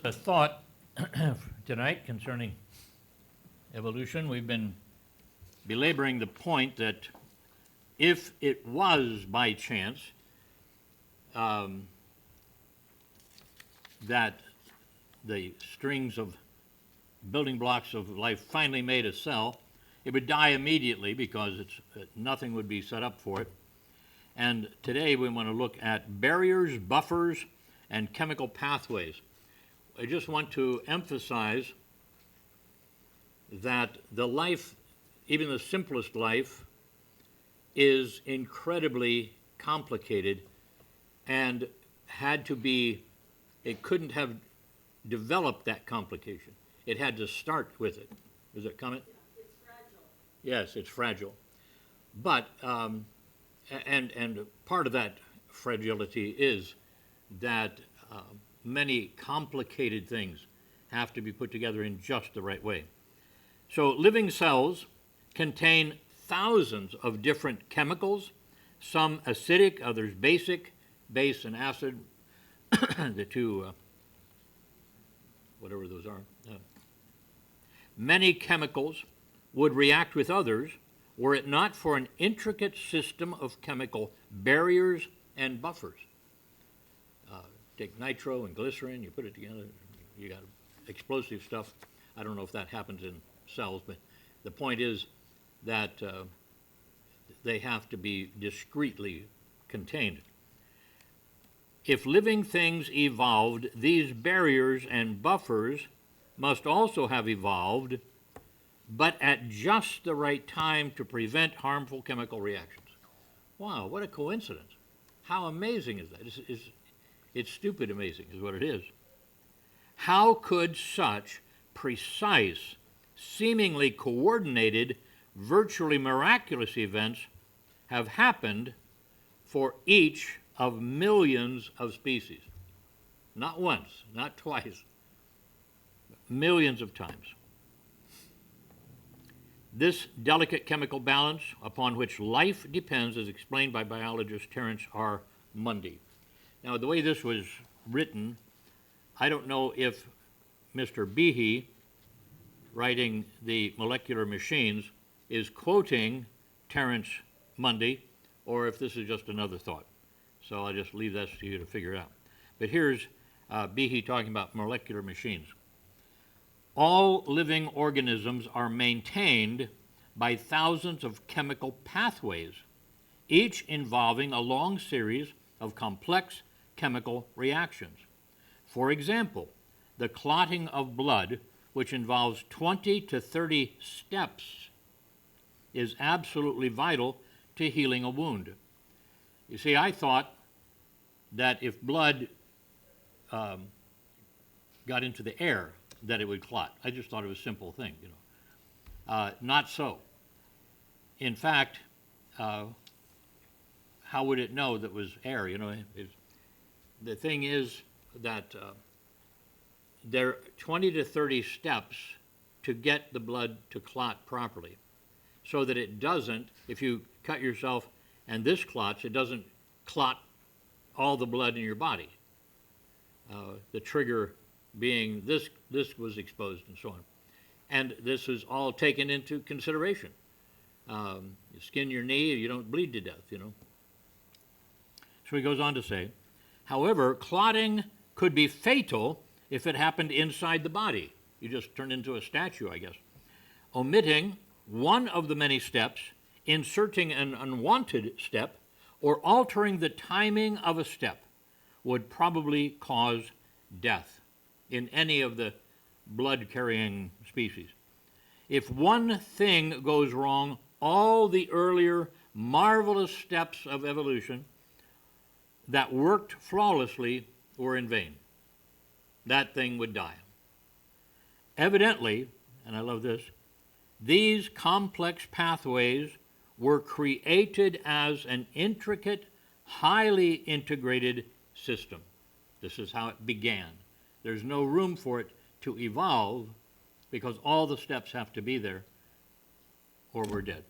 a thought tonight concerning evolution. We've been belaboring the point that if it was by chance that the strings of building blocks of life finally made a cell, it would die immediately because nothing would be set up for it. And today we want to look at barriers, buffers, and chemical pathways. I just want to emphasize that the life, even the simplest life, is incredibly complicated and had to be, it couldn't have developed that complication. It had to start with it. Is it comment? It's fragile. Yes, it's fragile. But, and part of that fragility is that many complicated things have to be put together in just the right way. So living cells contain thousands of different chemicals, some acidic, others basic, base and acid, the two, whatever those are. Many chemicals would react with others were it not for an intricate system of chemical barriers and buffers. Take nitro and glycerin, you put it together, you got explosive stuff. I don't know if that happens in cells, but the point is that they have to be discreetly contained. If living things evolved, these barriers and buffers must also have evolved, but at just the right time to prevent harmful chemical reactions. Wow, what a coincidence. How amazing is that? It's stupid amazing is what it is. How could such precise, seemingly coordinated, virtually miraculous events have happened for each of millions of species? Not once, not twice, millions of times. This delicate chemical balance upon which life depends is explained by biologist Terence R. Mundy. Now, the way this was written, I don't know if Mr. Behe, writing the molecular machines, is quoting Terence Mundy, or if this is just another thought. So I'll just leave that to you to figure out. But here's Behe talking about molecular machines. All living organisms are maintained by thousands of chemical pathways, each involving a long series of complex chemical reactions. For example, the clotting of blood, which involves 20 to 30 steps, is absolutely vital to healing a wound. You see, I thought that if blood got into the air, that it would clot. I just thought it was a simple thing, you know. Not so. In fact, how would it know that was air? You know, the thing is that there are 20 to 30 steps to get the blood to clot properly, so that it doesn't, if you cut yourself and this clots, it doesn't clot all the blood in your body. The trigger being this was exposed and so on. And this is all taken into consideration. You skin your knee, you don't bleed to death, you know. So he goes on to say, however, clotting could be fatal if it happened inside the body. You just turned into a statue, I guess. Omitting one of the many steps, inserting an unwanted step, or altering the timing of a step would probably cause death in any of the blood-carrying species. If one thing goes wrong, all the earlier marvelous steps of evolution that worked flawlessly were in vain. That thing would die. Evidently, and I love this, these complex pathways were created as an intricate, highly integrated system. This is how it began. There's no room for it to evolve because all the steps have to be there or we're dead.